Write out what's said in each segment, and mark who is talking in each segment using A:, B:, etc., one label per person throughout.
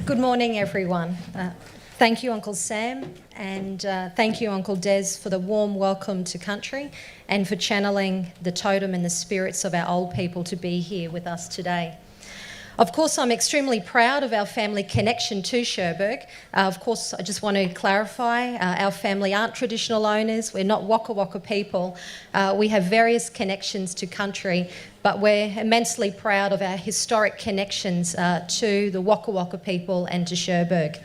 A: Good morning, everyone. Thank you, Uncle Sam, and thank you, Uncle Des, for the warm welcome to country and for channeling the totem and the spirits of our old people to be here with us today. Of course, I'm extremely proud of our family connection to Cherbourg. Of course, I just want to clarify, our family aren't traditional owners. We're not Waka Waka people. We have various connections to country, but we're immensely proud of our historic connections to the Waka Waka people and to Cherbourg.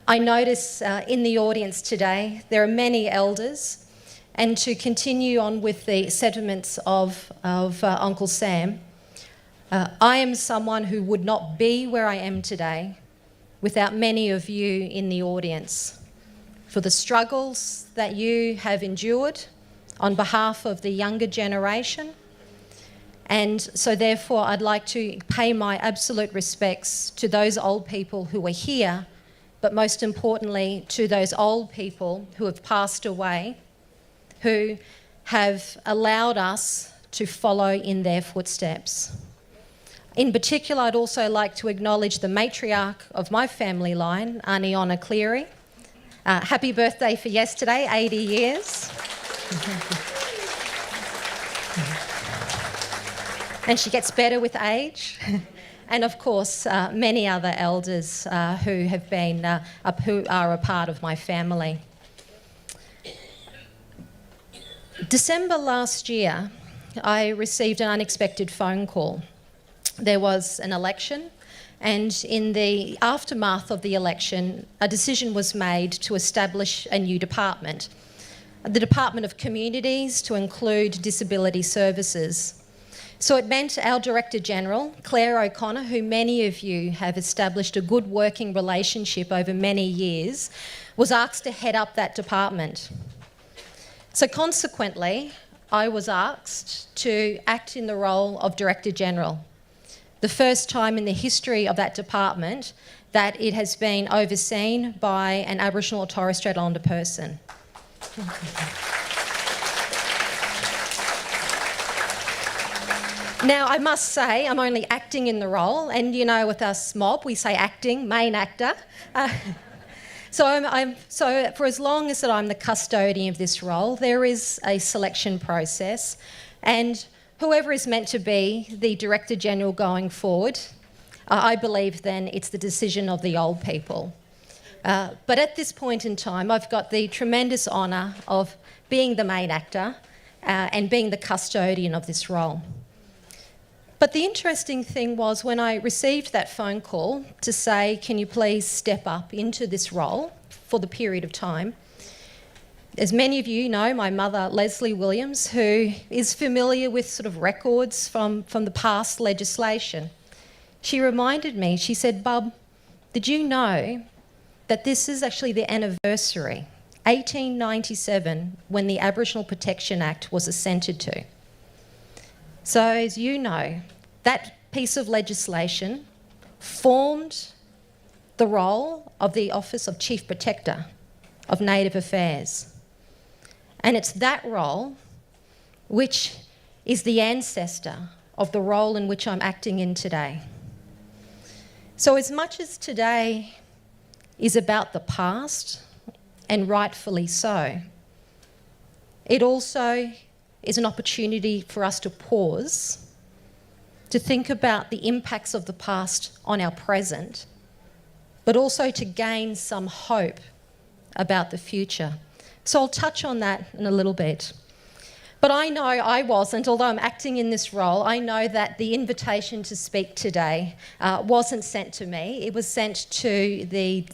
A: I notice in the audience today there are many elders, and to continue on with the sentiments of Uncle Sam, I am someone who would not be where I am today without many of you in the audience, for the struggles that you have endured on behalf of the younger generation. And so therefore I'd like to pay my absolute respects to those old people who are here, but most importantly to those old people who have passed away, who have allowed us to follow in their footsteps. In particular, I'd also like to acknowledge the matriarch of my family line, Aunty Cleary. Happy birthday for yesterday, 80 years. And she gets better with age. And of course, many other elders who have been, who are a part of my family. December last year, I received an unexpected phone call. There was an election, and in the aftermath of the election, a decision was made to establish a new department, the Department of Communities, to include disability services. So it meant our Director General, Claire O'Connor, who many of you have established a good working relationship over many years, was asked to head up that department. So consequently, I was asked to act in the role of Director General. The first time in the history of that department that it has been overseen by an Aboriginal or Torres Strait Islander person. Now, I must say, I'm only acting in the role, and you know, with us mob, we say acting, main actor. So for as long as that I'm the custodian of this role, there is a selection process, and whoever is meant to be the Director General going forward, I believe then it's the decision of the old people. But at this point in time, I've got the tremendous honour of being the main actor and being the custodian of this role. But the interesting thing was when I received that phone call to say, can you please step up into this role for the period of time, as many of you know, my mother, Leslie Williams, who is familiar with sort of records from the past legislation, she reminded me, she said, Bub, did you know that this is actually the anniversary, 1897, when the Aboriginal Protection Act was assented to? So as you know, that piece of legislation formed the role of the Office of Chief Protector of Native Affairs. And it's that role which is the ancestor of the role in which I'm acting in today. So as much as today is about the past, and rightfully so, it also is an opportunity for us to pause, to think about the impacts of the past on our present, but also to gain some hope about the future. So I'll touch on that in a little bit. But I know I wasn't, although I'm acting in this role, I know that the invitation to speak today wasn't sent to me. It was sent to the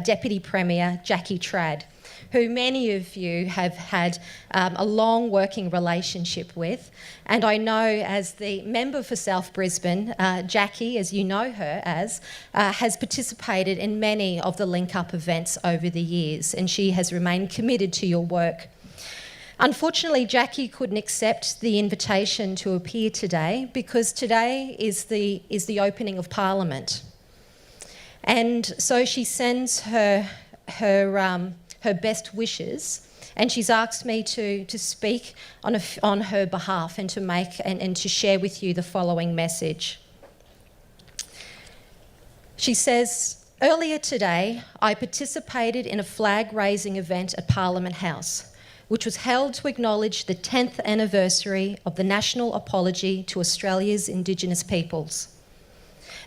A: Deputy Premier, Jackie Trad, who many of you have had a long working relationship with. And I know as the member for South Brisbane, Jackie, as you know her as, has participated in many of the link-up events over the years, and she has remained committed to your work. Unfortunately, Jackie couldn't accept the invitation to appear today because today is the opening of Parliament. And so she sends her best wishes, and she's asked me to speak on her behalf and to make and to share with you the following message. She says, Earlier today, I participated in a flag-raising event at Parliament House, which was held to acknowledge the 10th anniversary of the National Apology to Australia's Indigenous peoples.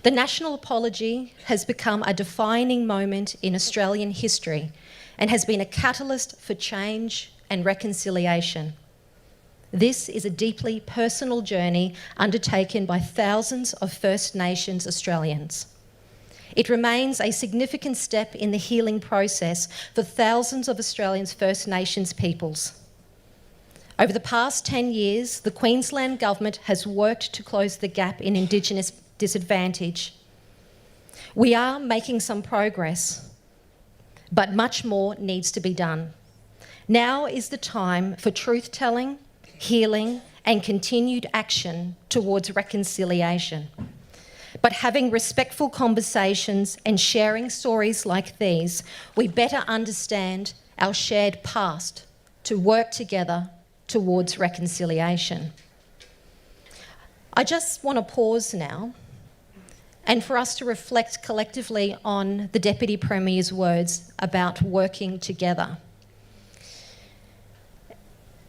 A: The National Apology has become a defining moment in Australian history and has been a catalyst for change and reconciliation. This is a deeply personal journey undertaken by thousands of First Nations Australians. It remains a significant step in the healing process for thousands of Australians' First Nations peoples. Over the past 10 years, the Queensland Government has worked to close the gap in Indigenous disadvantage. We are making some progress, but much more needs to be done. Now is the time for truth-telling, healing, and continued action towards reconciliation. But having respectful conversations and sharing stories like these, we better understand our shared past to work together towards reconciliation. I just want to pause now and for us to reflect collectively on the Deputy Premier's words about working together.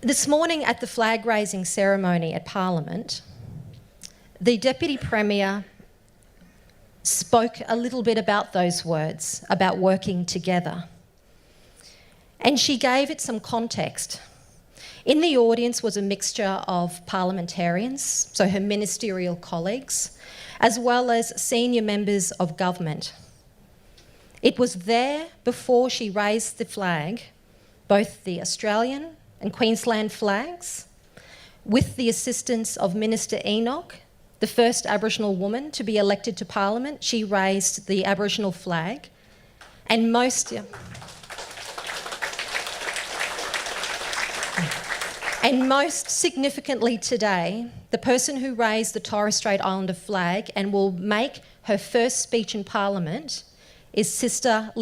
A: This morning at the flag-raising ceremony at Parliament, the Deputy Premier spoke a little bit about those words, about working together. And she gave it some context. In the audience was a mixture of parliamentarians, so her ministerial colleagues, as well as senior members of government. It was there before she raised the flag, both the Australian and Queensland flags, with the assistance of Minister Enoch, the first Aboriginal woman to be elected to Parliament. She raised the Aboriginal flag, and most significantly today, the person who raised the Torres Strait Islander flag and will make her first speech in Parliament is Sister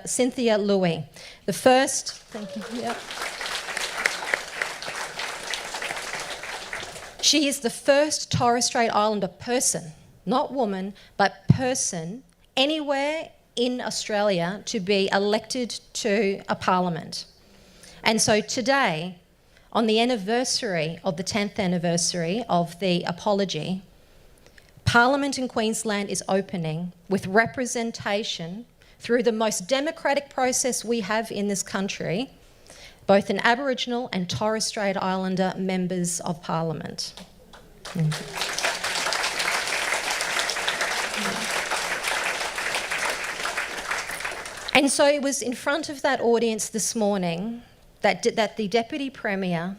A: Cynthia Louis, the first. Thank you. Yep. She is the first Torres Strait Islander person, not woman, but person, anywhere in Australia to be elected to a parliament. And so today, on the anniversary of the 10th anniversary of the apology, Parliament in Queensland is opening with representation through the most democratic process we have in this country, both an Aboriginal and Torres Strait Islander members of Parliament. And so it was in front of that audience this morning that the Deputy Premier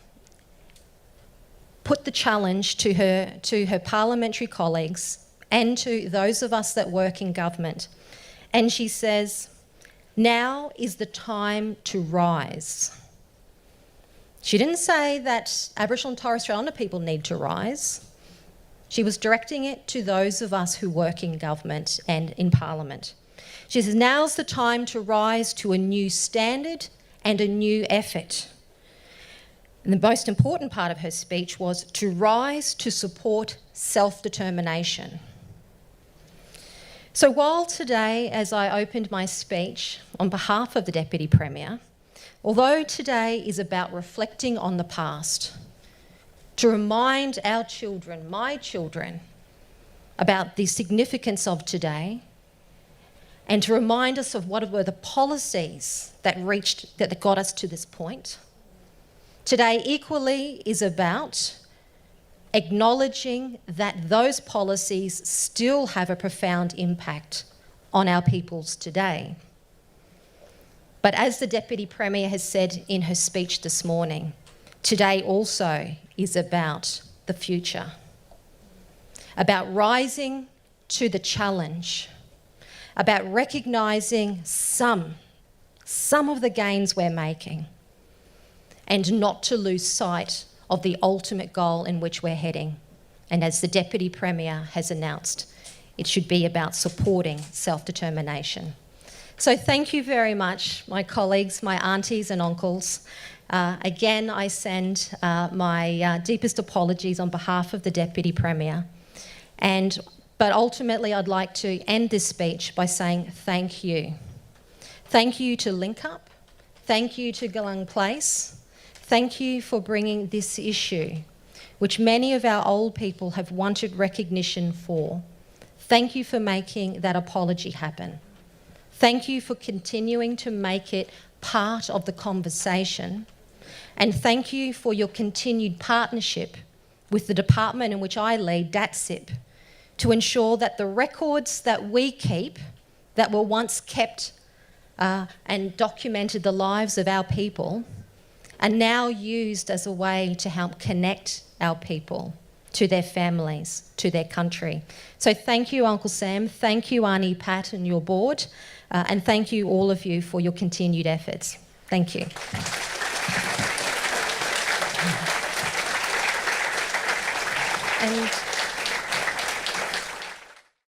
A: put the challenge to her parliamentary colleagues and to those of us that work in government. And she says, now is the time to rise. She didn't say that Aboriginal and Torres Strait Islander people need to rise. She was directing it to those of us who work in government and in Parliament. She says, now's the time to rise to a new standard and a new effort. And the most important part of her speech was to rise to support self-determination. So while today, as I opened my speech on behalf of the Deputy Premier, although today is about reflecting on the past, to remind our children, my children, about the significance of today, and to remind us of what were the policies that got us to this point, today equally is about acknowledging that those policies still have a profound impact on our peoples today. But as the Deputy Premier has said in her speech this morning, today also is about the future, about rising to the challenge, about recognising some of the gains we're making, and not to lose sight of the ultimate goal in which we're heading. And as the Deputy Premier has announced, it should be about supporting self-determination. So thank you very much, my colleagues, my aunties and uncles. Again, I send my deepest apologies on behalf of the Deputy Premier. But But ultimately, I'd like to end this speech by saying thank you. Thank you to Link Up. Thank you to Galang Place. Thank you for bringing this issue, which many of our old people have wanted recognition for. Thank you for making that apology happen. Thank you for continuing to make it part of the conversation. And thank you for your continued partnership with the department in which I lead, DATSIP, to ensure that the records that we keep, that were once kept and documented the lives of our people, are now used as a way to help connect our people to their families, to their country. So thank you, Uncle Sam. Thank you, Aunty Pat and your board. And thank you, all of you, for your continued efforts. Thank you.